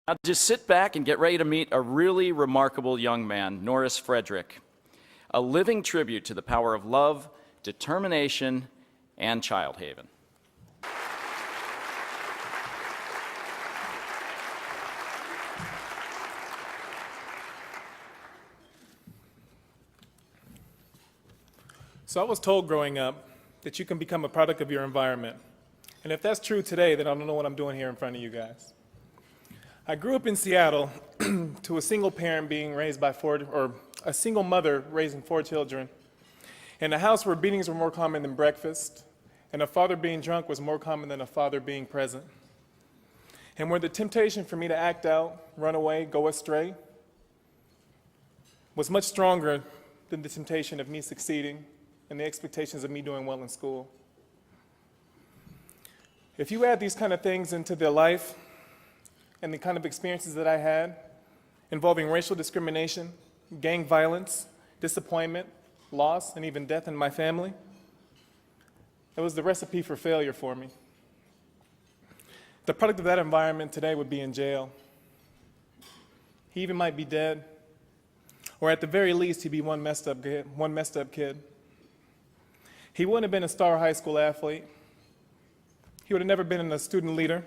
Now just sit back and get ready to meet a really remarkable young man, Norris Frederick, a living tribute to the power of love, determination, and Childhaven. So I was told growing up that you can become a product of your environment. And if that's true today, then I don't know what I'm doing here in front of you guys. I grew up in Seattle to a single parent being raised by a single mother raising 4 children, in a house where beatings were more common than breakfast, and a father being drunk was more common than a father being present. And where the temptation for me to act out, run away, go astray, was much stronger than the temptation of me succeeding and the expectations of me doing well in school. If you add these kind of things into the life and the kind of experiences that I had involving racial discrimination, gang violence, disappointment, loss, and even death in my family, it was the recipe for failure for me. The product of that environment today would be in jail. He even might be dead, or at the very least, he'd be one messed up kid. He wouldn't have been a star high school athlete. He would have never been a student leader.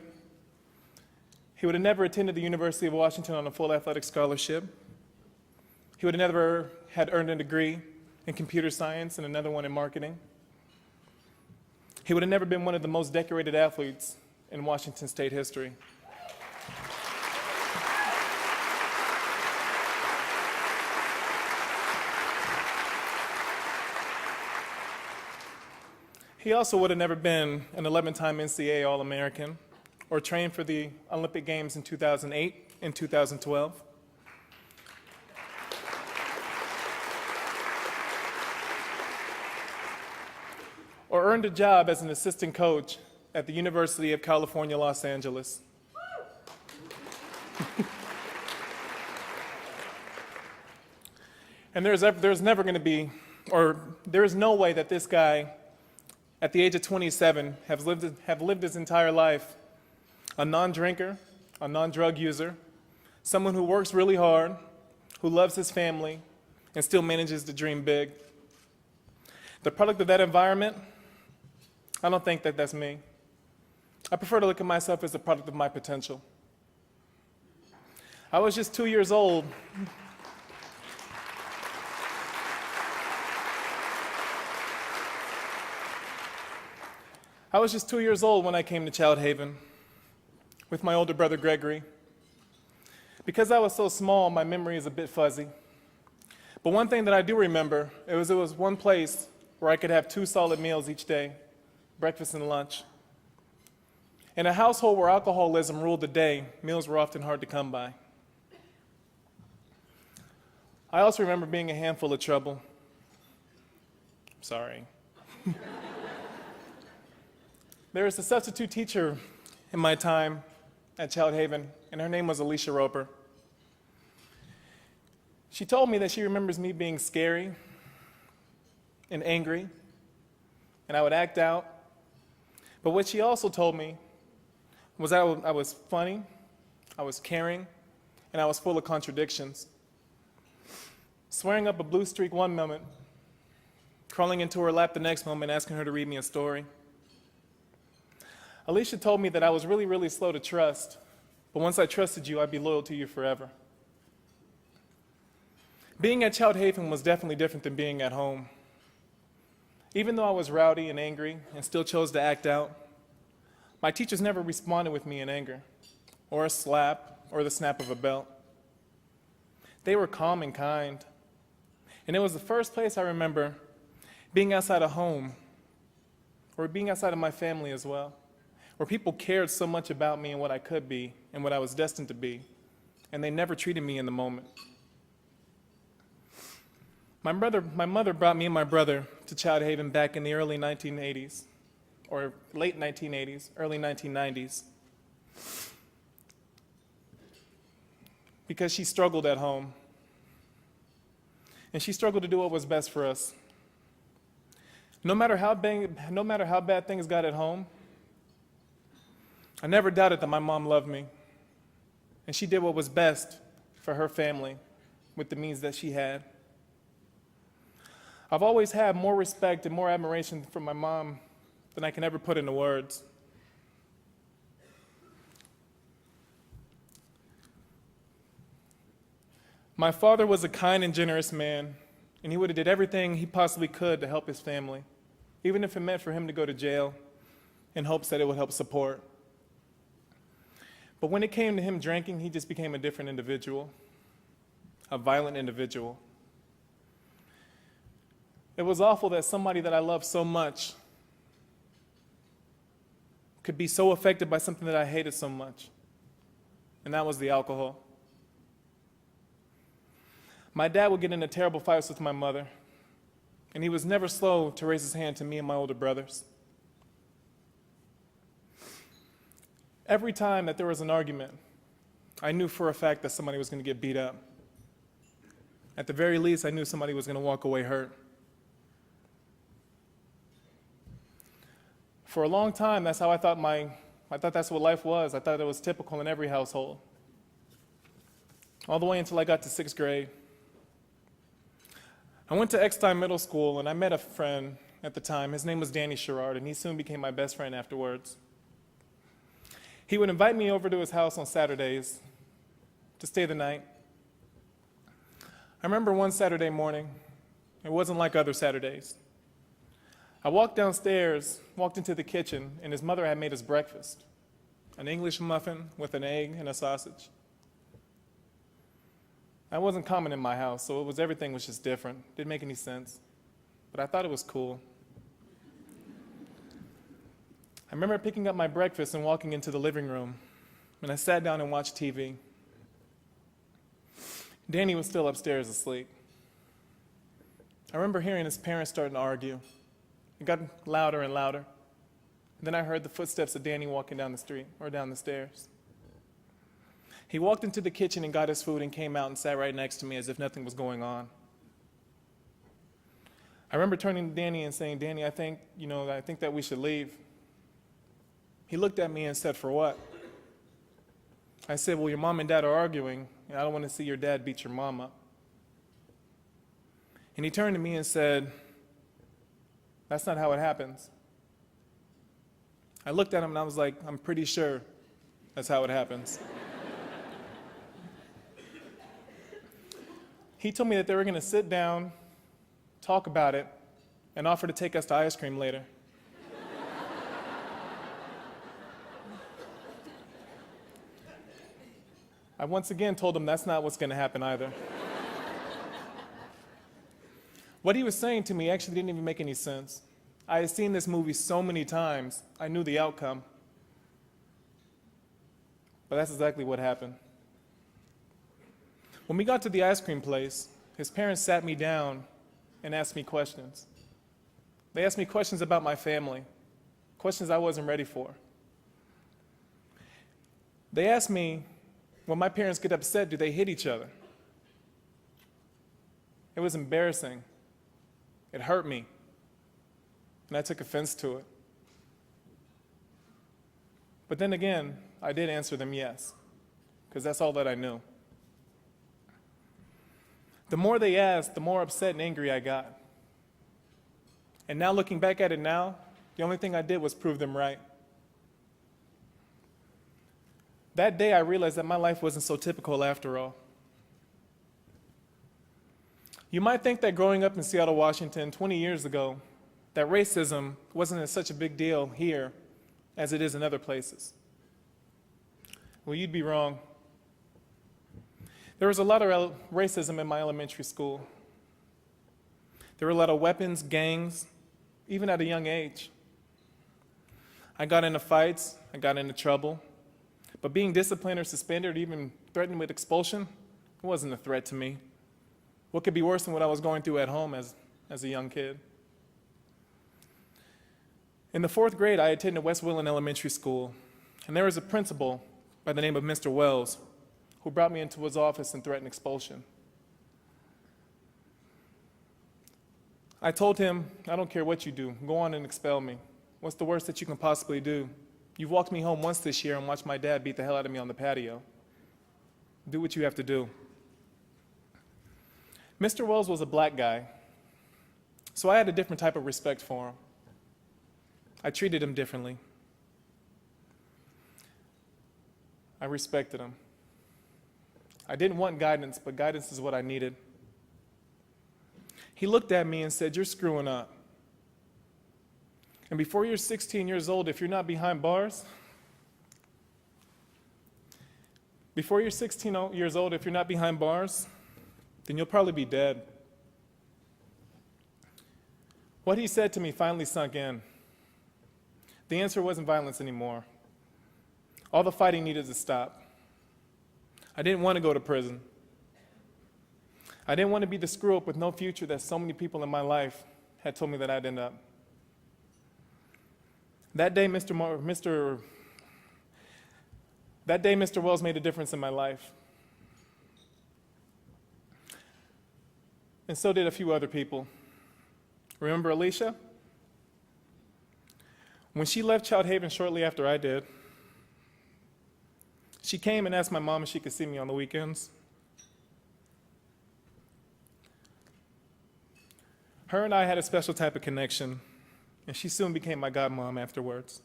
He would have never attended the University of Washington on a full athletic scholarship. He would have never had earned a degree in computer science and another one in marketing. He would have never been one of the most decorated athletes in Washington state history. He also would have never been an 11-time NCAA All-American or trained for the Olympic Games in 2008 and 2012. Or earned a job as an assistant coach at the University of California, Los Angeles. And there's never going to be, or there is no way that this guy, at the age of 27, have lived his entire life a non-drinker, a non-drug user, someone who works really hard, who loves his family, and still manages to dream big. The product of that environment, I don't think that that's me. I prefer to look at myself as the product of my potential. I was just 2 years old. I was just 2 years old when I came to Childhaven with my older brother Gregory. Because I was so small, my memory is a bit fuzzy. But one thing that I do remember, it was one place where I could have 2 solid meals each day, breakfast and lunch. In a household where alcoholism ruled the day, meals were often hard to come by. I also remember being a handful of trouble. Sorry. There was a substitute teacher in my time at Childhaven, and her name was Alicia Roper. She told me that she remembers me being scary and angry, and I would act out. But what she also told me was I was funny, I was caring, and I was full of contradictions. Swearing up a blue streak one moment, crawling into her lap the next moment, asking her to read me a story. Alicia told me that I was really, really slow to trust, but once I trusted you, I'd be loyal to you forever. Being at Childhaven was definitely different than being at home. Even though I was rowdy and angry and still chose to act out, my teachers never responded with me in anger, or a slap, or the snap of a belt. They were calm and kind, and it was the first place I remember being outside of home, or being outside of my family as well, where people cared so much about me and what I could be and what I was destined to be, and they never treated me in the moment. My mother brought me and my brother to Childhaven back in the early 1980s, or late 1980s, early 1990s, because she struggled at home. And she struggled to do what was best for us. No matter how bad things got at home, I never doubted that my mom loved me. and she did what was best for her family with the means that she had. I've always had more respect and more admiration for my mom than I can ever put into words. My father was a kind and generous man, and he would have did everything he possibly could to help his family, even if it meant for him to go to jail in hopes that it would help support. But when it came to him drinking, he just became a different individual, a violent individual. It was awful that somebody that I loved so much could be so affected by something that I hated so much, and that was the alcohol. My dad would get into terrible fights with my mother, and he was never slow to raise his hand to me and my older brothers. Every time that there was an argument, I knew for a fact that somebody was going to get beat up. At the very least, I knew somebody was going to walk away hurt. For a long time, that's how I thought that's what life was. I thought it was typical in every household. All the way until I got to 6th grade. I went to Eckstein Middle School, and I met a friend at the time. His name was Danny Sherrard, and he soon became my best friend afterwards. He would invite me over to his house on Saturdays to stay the night. I remember one Saturday morning, it wasn't like other Saturdays. I walked downstairs, walked into the kitchen, and his mother had made us breakfast, an English muffin with an egg and a sausage. That wasn't common in my house, so everything was just different. Didn't make any sense, but I thought it was cool. I remember picking up my breakfast and walking into the living room, and I sat down and watched TV. Danny was still upstairs asleep. I remember hearing his parents starting to argue. It got louder and louder. And then I heard the footsteps of Danny walking down the street or down the stairs. He walked into the kitchen and got his food and came out and sat right next to me as if nothing was going on. I remember turning to Danny and saying, "Danny, I think that we should leave." He looked at me and said, "For what?" I said, "Well, your mom and dad are arguing, and I don't want to see your dad beat your mom up." And he turned to me and said, "That's not how it happens." I looked at him and I was like, "I'm pretty sure that's how it happens." He told me that they were going to sit down, talk about it, and offer to take us to ice cream later. I once again told him that's not what's going to happen either. What he was saying to me actually didn't even make any sense. I had seen this movie so many times, I knew the outcome. But that's exactly what happened. When we got to the ice cream place, his parents sat me down and asked me questions. They asked me questions about my family, questions I wasn't ready for. They asked me, when my parents get upset, do they hit each other? It was embarrassing. It hurt me, and I took offense to it. But then again, I did answer them yes, because that's all that I knew. The more they asked, the more upset and angry I got. And now looking back at it now, the only thing I did was prove them right. That day I realized that my life wasn't so typical after all. You might think that growing up in Seattle, Washington 20 years ago, that racism wasn't such a big deal here as it is in other places. Well, you'd be wrong. There was a lot of racism in my elementary school. There were a lot of weapons, gangs, even at a young age. I got into fights, I got into trouble, but being disciplined or suspended or even threatened with expulsion, it wasn't a threat to me. What could be worse than what I was going through at home as a young kid? In the 4th grade, I attended West Willen Elementary School, and there was a principal by the name of Mr. Wells who brought me into his office and threatened expulsion. I told him, "I don't care what you do, go on and expel me. What's the worst that you can possibly do? You've walked me home once this year and watched my dad beat the hell out of me on the patio." Do what you have to do. Mr. Wells was a black guy, so I had a different type of respect for him. I treated him differently. I respected him. I didn't want guidance, but guidance is what I needed. He looked at me and said, "You're screwing up. And before you're 16 years old, if you're not behind bars, before you're 16 years old, if you're not behind bars, then you'll probably be dead." What he said to me finally sunk in. The answer wasn't violence anymore. All the fighting needed to stop. I didn't want to go to prison. I didn't want to be the screw up with no future that so many people in my life had told me that I'd end up. That day, Mr. Wells made a difference in my life. And so did a few other people. Remember Alicia? When she left Childhaven shortly after I did, she came and asked my mom if she could see me on the weekends. Her and I had a special type of connection, and she soon became my godmom afterwards.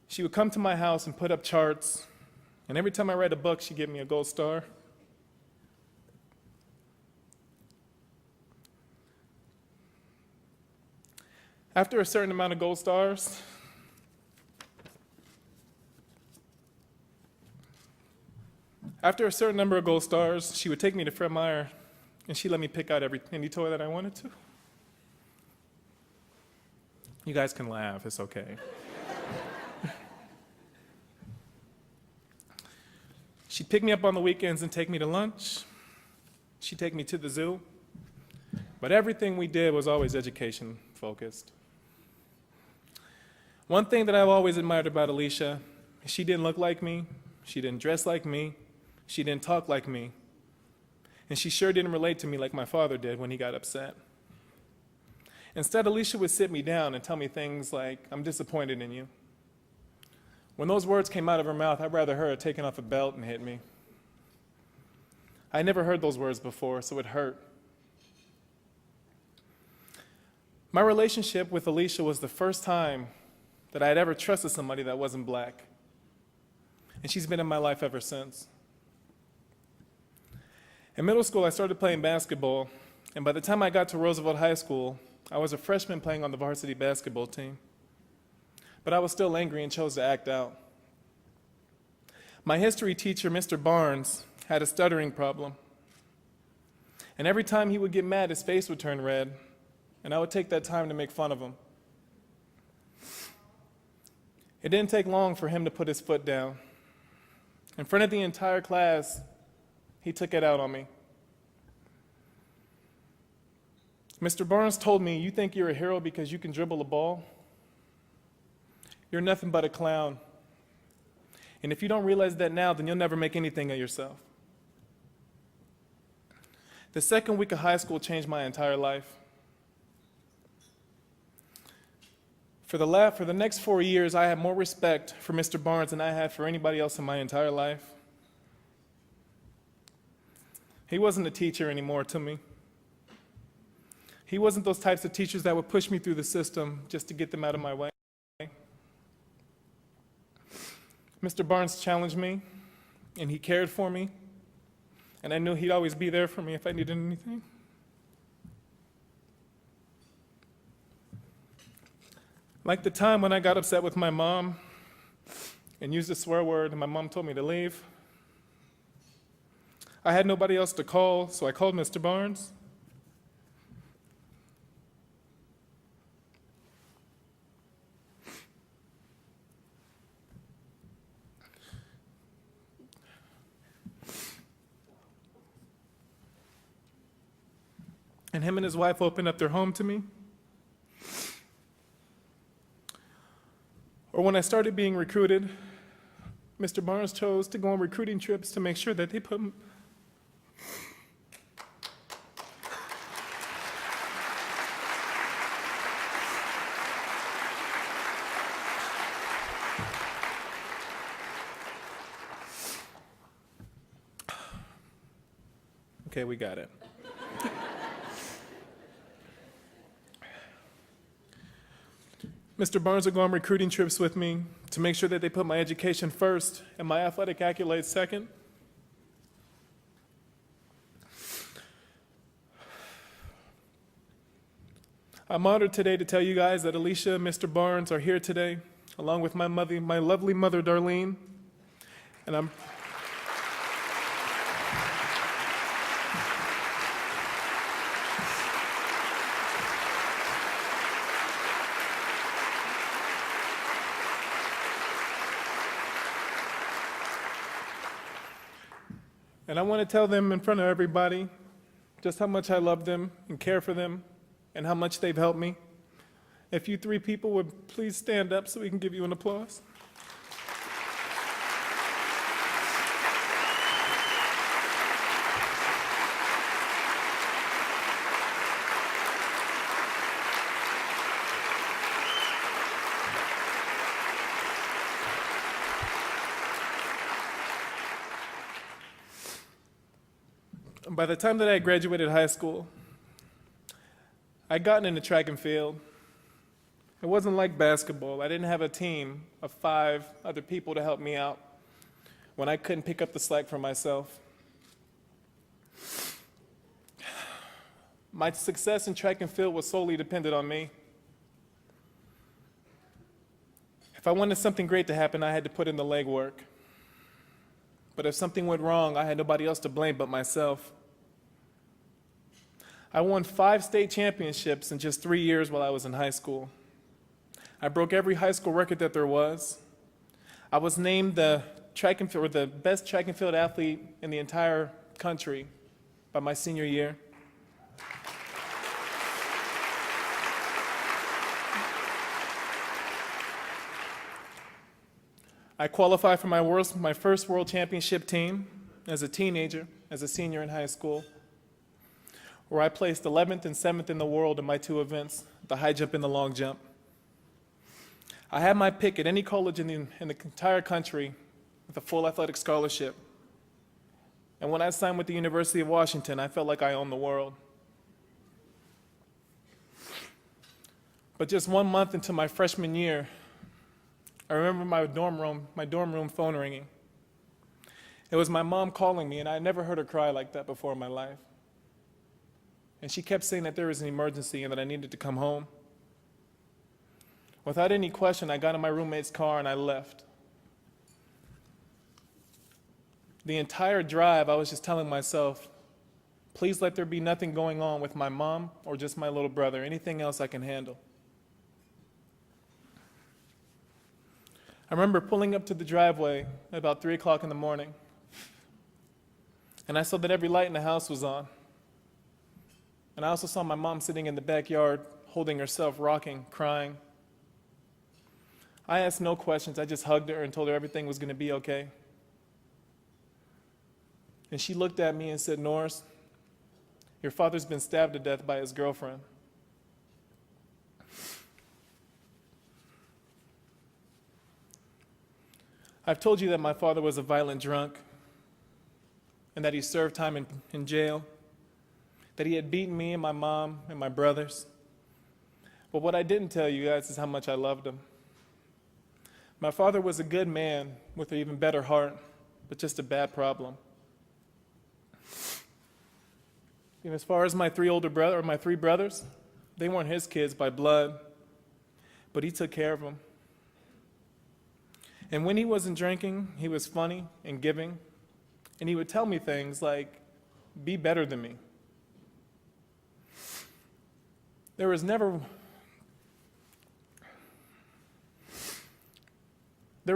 She would come to my house and put up charts, and every time I read a book, she'd give me a gold star. After a certain amount of gold stars, after a certain number of gold stars, she would take me to Fred Meyer, and she let me pick out any toy that I wanted to. You guys can laugh, it's okay. She'd pick me up on the weekends and take me to lunch. She'd take me to the zoo. But everything we did was always education focused. One thing that I've always admired about Alicia, she didn't look like me, she didn't dress like me, she didn't talk like me, and she sure didn't relate to me like my father did when he got upset. Instead, Alicia would sit me down and tell me things like, "I'm disappointed in you." When those words came out of her mouth, I'd rather her had taken off a belt and hit me. I never heard those words before, so it hurt. My relationship with Alicia was the first time that I had ever trusted somebody that wasn't black. And she's been in my life ever since. In middle school, I started playing basketball, and by the time I got to Roosevelt High School, I was a freshman playing on the varsity basketball team. But I was still angry and chose to act out. My history teacher, Mr. Barnes, had a stuttering problem. And every time he would get mad, his face would turn red, and I would take that time to make fun of him. It didn't take long for him to put his foot down. In front of the entire class, he took it out on me. Mr. Barnes told me, "You think you're a hero because you can dribble a ball? You're nothing but a clown. And if you don't realize that now, then you'll never make anything of yourself." The second week of high school changed my entire life. For the next 4 years, I had more respect for Mr. Barnes than I had for anybody else in my entire life. He wasn't a teacher anymore to me. He wasn't those types of teachers that would push me through the system just to get them out of my way. Mr. Barnes challenged me, and he cared for me, and I knew he'd always be there for me if I needed anything. Like the time when I got upset with my mom and used a swear word and my mom told me to leave. I had nobody else to call, so I called Mr. Barnes. And him and his wife opened up their home to me. Or when I started being recruited, Mr. Barnes chose to go on recruiting trips to make sure that they put Okay, we got it. Mr. Barnes will go on recruiting trips with me to make sure that they put my education first and my athletic accolades second. I'm honored today to tell you guys that Alicia and Mr. Barnes are here today, along with my mother, my lovely mother, Darlene. And I want to tell them in front of everybody just how much I love them and care for them and how much they've helped me. If you three people would please stand up so we can give you an applause. By the time that I graduated high school, I'd gotten into track and field. It wasn't like basketball. I didn't have a team of 5 other people to help me out when I couldn't pick up the slack for myself. My success in track and field was solely dependent on me. If I wanted something great to happen, I had to put in the legwork. But if something went wrong, I had nobody else to blame but myself. I won 5 state championships in just 3 years while I was in high school. I broke every high school record that there was. I was named the best track and field athlete in the entire country by my senior year. I qualified for my first world championship team as a teenager, as a senior in high school, where I placed 11th and 7th in the world in my 2 events, the high jump and the long jump. I had my pick at any college in the entire country with a full athletic scholarship. And when I signed with the University of Washington, I felt like I owned the world. But just 1 month into my freshman year, I remember my dorm room phone ringing. It was my mom calling me, and I had never heard her cry like that before in my life. And she kept saying that there was an emergency and that I needed to come home. Without any question, I got in my roommate's car and I left. The entire drive, I was just telling myself, please let there be nothing going on with my mom or just my little brother. Anything else I can handle. I remember pulling up to the driveway at about 3 o'clock in the morning, and I saw that every light in the house was on. And I also saw my mom sitting in the backyard, holding herself, rocking, crying. I asked no questions. I just hugged her and told her everything was going to be okay. And she looked at me and said, "Norris, your father's been stabbed to death by his girlfriend." I've told you that my father was a violent drunk and that he served time in jail, that he had beaten me and my mom and my brothers. But what I didn't tell you guys is how much I loved him. My father was a good man with an even better heart, but just a bad problem. And as far as my 3 brothers, they weren't his kids by blood, but he took care of them. And when he wasn't drinking, he was funny and giving, and he would tell me things like, "Be better than me." There were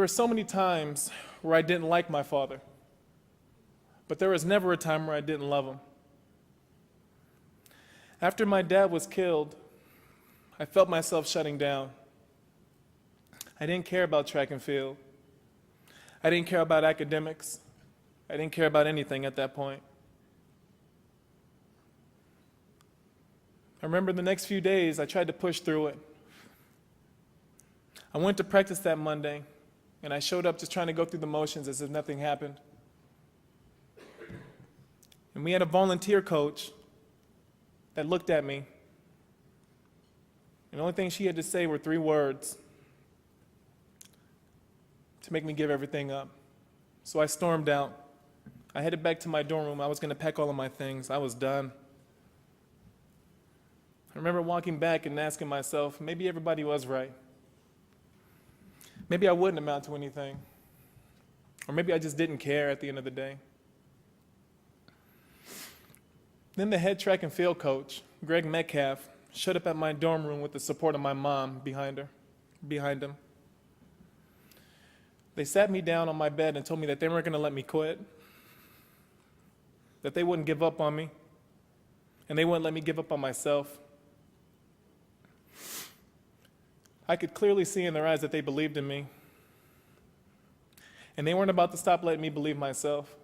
so many times where I didn't like my father, but there was never a time where I didn't love him. After my dad was killed, I felt myself shutting down. I didn't care about track and field. I didn't care about academics. I didn't care about anything at that point. I remember the next few days, I tried to push through it. I went to practice that Monday, and I showed up just trying to go through the motions as if nothing happened. And we had a volunteer coach that looked at me. And the only thing she had to say were 3 words to make me give everything up. So I stormed out. I headed back to my dorm room. I was going to pack all of my things. I was done. I remember walking back and asking myself, maybe everybody was right. Maybe I wouldn't amount to anything. Or maybe I just didn't care at the end of the day. Then the head track and field coach, Greg Metcalf, showed up at my dorm room with the support of my mom behind him. They sat me down on my bed and told me that they weren't going to let me quit, that they wouldn't give up on me, and they wouldn't let me give up on myself. I could clearly see in their eyes that they believed in me, and they weren't about to stop letting me believe myself.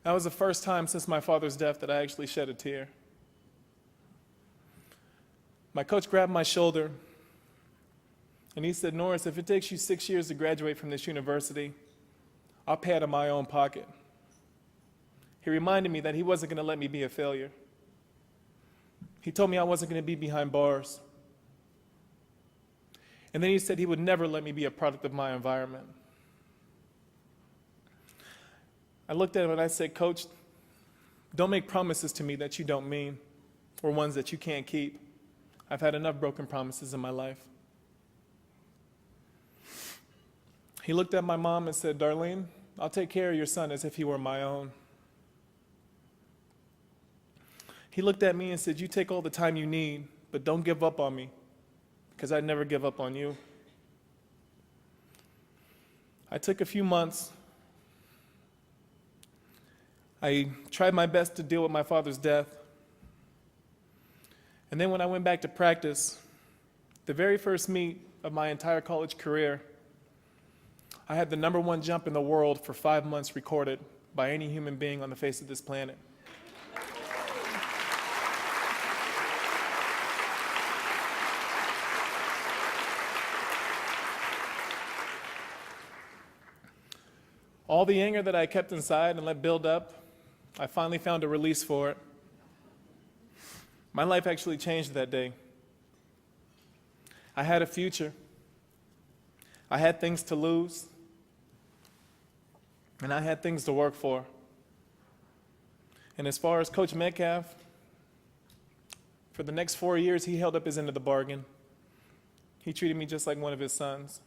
That was the first time since my father's death that I actually shed a tear. My coach grabbed my shoulder, and he said, "Norris, if it takes you 6 years to graduate from this university, I'll pay out of my own pocket." He reminded me that he wasn't going to let me be a failure. He told me I wasn't going to be behind bars. And then he said he would never let me be a product of my environment. I looked at him and I said, "Coach, don't make promises to me that you don't mean, or ones that you can't keep. I've had enough broken promises in my life." He looked at my mom and said, "Darlene, I'll take care of your son as if he were my own." He looked at me and said, "You take all the time you need, but don't give up on me, because I'd never give up on you." I took a few months. I tried my best to deal with my father's death. And then when I went back to practice, the very first meet of my entire college career, I had the #1 jump in the world for 5 months recorded by any human being on the face of this planet. All the anger that I kept inside and let build up, I finally found a release for it. My life actually changed that day. I had a future. I had things to lose. And I had things to work for. And as far as Coach Metcalf, for the next 4 years, he held up his end of the bargain. He treated me just like one of his sons.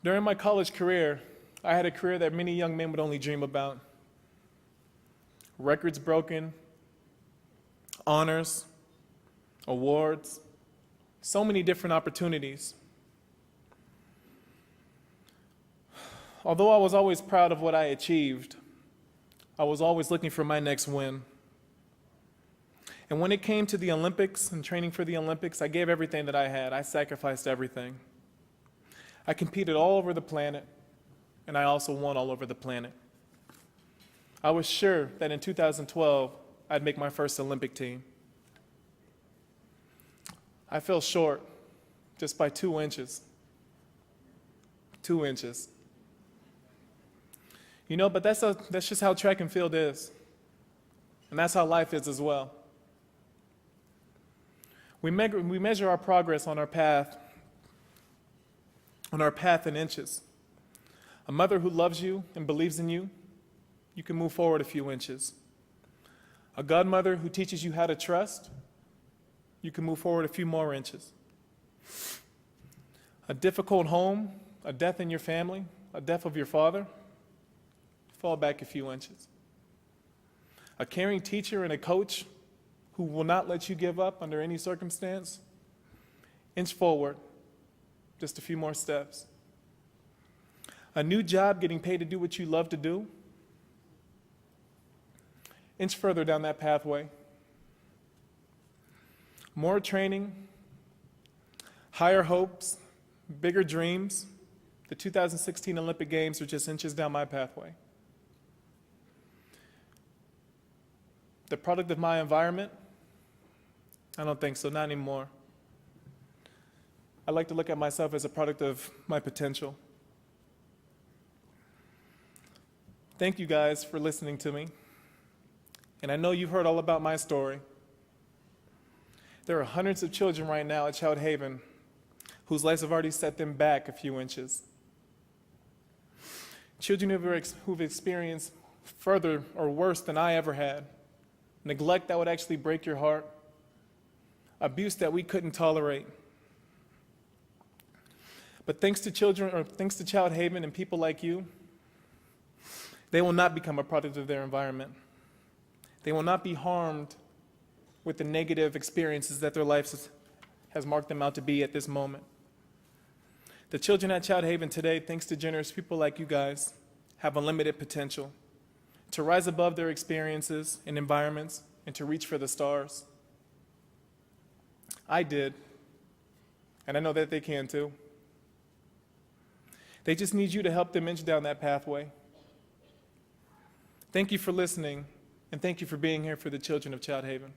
During my college career, I had a career that many young men would only dream about. Records broken, honors, awards, so many different opportunities. Although I was always proud of what I achieved, I was always looking for my next win. And when it came to the Olympics and training for the Olympics, I gave everything that I had. I sacrificed everything. I competed all over the planet, and I also won all over the planet. I was sure that in 2012, I'd make my first Olympic team. I fell short just by 2 inches. 2 inches. You know, but that's just how track and field is. And that's how life is as well. We measure our progress on our path in inches. A mother who loves you and believes in you, you can move forward a few inches. A godmother who teaches you how to trust, you can move forward a few more inches. A difficult home, a death in your family, a death of your father, fall back a few inches. A caring teacher and a coach who will not let you give up under any circumstance, inch forward just a few more steps. A new job, getting paid to do what you love to do, inch further down that pathway. More training, higher hopes, bigger dreams. The 2016 Olympic Games are just inches down my pathway. The product of my environment? I don't think so, not anymore. I like to look at myself as a product of my potential. Thank you guys for listening to me. And I know you've heard all about my story. There are hundreds of children right now at Childhaven whose lives have already set them back a few inches. Children who've experienced further or worse than I ever had. Neglect that would actually break your heart. Abuse that we couldn't tolerate. But thanks to Childhaven and people like you, they will not become a product of their environment. They will not be harmed with the negative experiences that their life has marked them out to be at this moment. The children at Childhaven today, thanks to generous people like you guys, have unlimited potential to rise above their experiences and environments and to reach for the stars. I did, and I know that they can too. They just need you to help them inch down that pathway. Thank you for listening, and thank you for being here for the children of Childhaven.